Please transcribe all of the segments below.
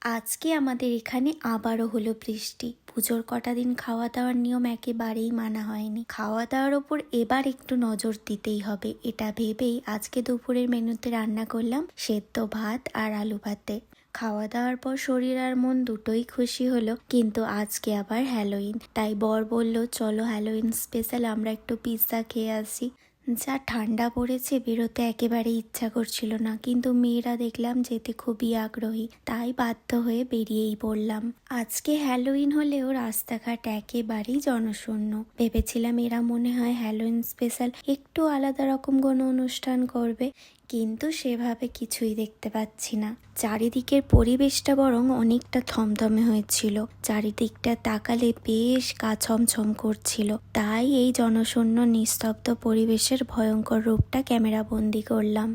আজকে আমাদের এখানে আবারও হলো বৃষ্টি। পুজোর কটা দিন খাওয়া দাওয়ার নিয়ম একেবারেই মানা হয়নি। খাওয়া দাওয়ার ওপর এবার একটু নজর দিতেই হবে, এটা ভেবেই আজকে দুপুরের মেনুতে রান্না করলাম সেদ্ধ ভাত আর আলু ভাতে। খাওয়া দাওয়ার পর শরীর আর মন দুটোই খুশি হলো, কিন্তু আজকে আবার হ্যালোইন, তাই বর বলল চলো হ্যালোইন স্পেশাল আমরা একটু পিৎজা খেয়ে আসি। যা ঠান্ডা পড়েছে বেরোতে একেবারে ইচ্ছা করছিল না, কিন্তু মেয়েরা দেখলাম যেতে খুবই আগ্রহী, তাই বাধ্য হয়ে বেরিয়েই পড়লাম। আজকে হ্যালোইন হলেও রাস্তাঘাট একেবারেই জনশূন্য। ভেবেছিলাম এরা মনে হয় হ্যালোইন স্পেশাল একটু আলাদা রকম কোনো অনুষ্ঠান করবে, কিন্তু সেভাবে কিছুই দেখতে পাচ্ছি না। চারিদিকের পরিবেশটা বরং অনেকটা থমথমে হয়েছিল, চারিদিকটা তাকালে বেশ গা ছমছম করছিল, তাই এই জনশূন্য নিস্তব্ধ পরিবেশের ভয়ঙ্কর রূপটা ক্যামেরা বন্দি করলাম।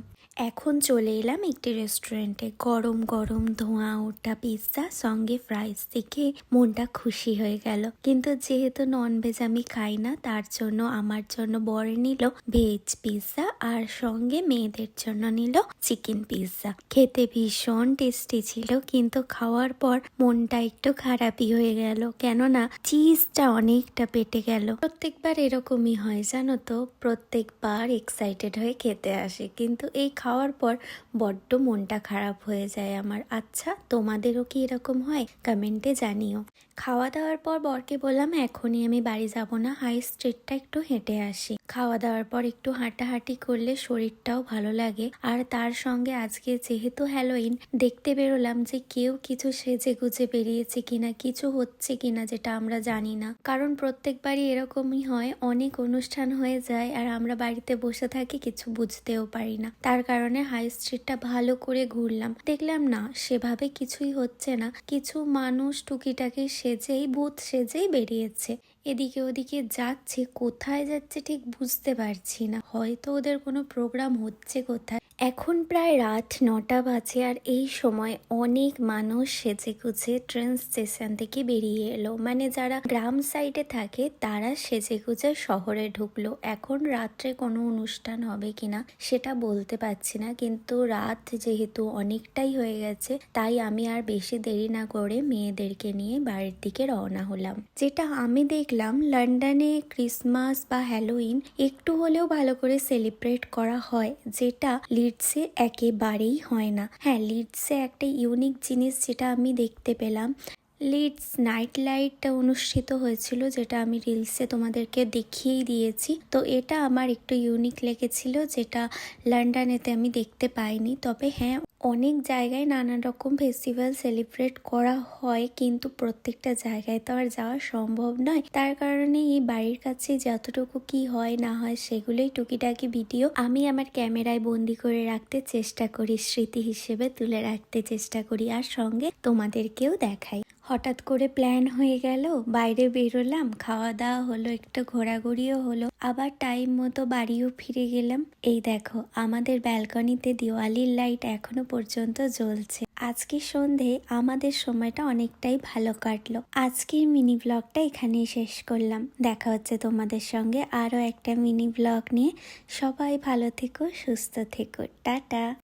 এখন চলে এলাম একটি রেস্টুরেন্টে। গরম গরম ধোঁয়া ওঠা পিৎজা সঙ্গে ফ্রাইস দেখে মনটা খুশি হয়ে গেল, কিন্তু যেহেতু ননভেজ আমি খাই না, তার জন্য আমার জন্য বর নিল ভেজ পিৎজা আর সঙ্গে মেয়েদের জন্য নিল চিকেন পিৎজা। খেতে ভীষণ টেস্টি ছিল, কিন্তু খাওয়ার পর মনটা একটু খারাপই হয়ে গেল, কেননা চিজটা অনেকটা পেটে গেল। প্রত্যেকবার এরকমই হয় জানো তো, প্রত্যেকবার এক্সাইটেড হয়ে খেতে আসে, কিন্তু এই খাওয়ার পর বড্ড মনটা খারাপ হয়ে যায় আমার। আচ্ছা, তোমাদেরও কি এরকম হয়? কমেন্টে জানিও। খাওয়া দাওয়ার পর বরকে বললাম এখনই আমি বাড়ি যাব না, হাই স্ট্রিটটা একটু হেঁটে আসি। খাওয়া দাওয়ার পর একটু হাঁটাহাঁটি করলে শরীরটাও ভালো লাগে, আর তার সঙ্গে আজকে যেহেতু হ্যালোইন, দেখতে বেরোলাম যে কেউ কিছু সেজে গুজে বেরিয়েছে কিনা, কিছু হচ্ছে কিনা যেটা আমরা জানি না, কারণ প্রত্যেকবারই এরকমই হয়, অনেক অনুষ্ঠান হয়ে যায় আর আমরা বাড়িতে বসে থাকি, কিছু বুঝতেও পারি না। তার কারণে হাই স্ট্রিটটা ভালো করে ঘুরলাম, দেখলাম না সেভাবে কিছুই হচ্ছে না, কিছু মানুষ টুকিটাকি সেজেই ভূত সেজেই বেরিয়েছে, এদিকে ওদিকে যাচ্ছে, কোথায় যাচ্ছে ঠিক বুঝতে পারছি না, হয়তো ওদের কোনো প্রোগ্রাম হচ্ছে কোথায়। এখন প্রায় রাত 9টা বাজে, আর এই সময় অনেক মানুষ সেজে গুজে ট্রেন স্টেশন থেকে বেরিয়ে এলো, মানে যারা গ্রাম সাইডে থাকে তারা সেজে গুজে শহরে ঢুকলো। এখন রাত্রে কোনো অনুষ্ঠান হবে কিনা সেটা বলতে পারছি না, কিন্তু রাত যেহেতু অনেকটাই হয়ে গেছে, তাই আমি আর বেশি দেরি না করে মেয়েদেরকে নিয়ে বাড়ির দিকে রওনা হলাম। যেটা আমি দেখলাম, লন্ডনে ক্রিসমাস বা হ্যালোইন একটু হলেও ভালো করে সেলিব্রেট করা হয়, যেটা লিডসে একেবারেই হয় না। হ্যাঁ, লিডসে একটা ইউনিক জিনিস যেটা আমি দেখতে পেলাম, লিডস নাইট লাইট অনুষ্ঠিত হয়েছিল, যেটা আমি রিলসে তোমাদেরকে দেখিয়েই দিয়েছি। তো এটা আমার একটু ইউনিক লেগেছিল, যেটা লন্ডনেতে আমি দেখতে পাইনি। তবে হ্যাঁ, অনেক জায়গায় নানান রকম ফেস্টিভ্যাল সেলিব্রেট করা হয়, কিন্তু প্রত্যেকটা জায়গায় তো আর যাওয়া সম্ভব নয়, তার কারণে এই বাড়ির কাছে যতটুকু কি হয় না হয় সেগুলোই টুকিটাকি ভিডিও আমি আমার ক্যামেরায় বন্দি করে রাখতে চেষ্টা করি, স্মৃতি হিসেবে তুলে রাখতে চেষ্টা করি, আর সঙ্গে তোমাদেরকেও দেখাই। হঠাৎ করে প্ল্যান হয়ে গেল, বাইরে বেরোলাম, খাওয়া দাওয়া হলো, একটু ঘোরাঘুরিও হলো, আবার টাইম মতো বাড়িও ফিরে গেলাম। এই দেখো, আমাদের ব্যালকনিতে দিওয়ালির লাইট এখনো পর্যন্ত জ্বলছে। আজকে সন্ধে আমাদের সময়টা অনেকটাই ভালো কাটলো। আজকের মিনি ব্লগটা এখানেই শেষ করলাম, দেখা হচ্ছে তোমাদের সঙ্গে আরো একটা মিনি ব্লগ নিয়ে। সবাই ভালো থেকো, সুস্থ থেকো, টাটা।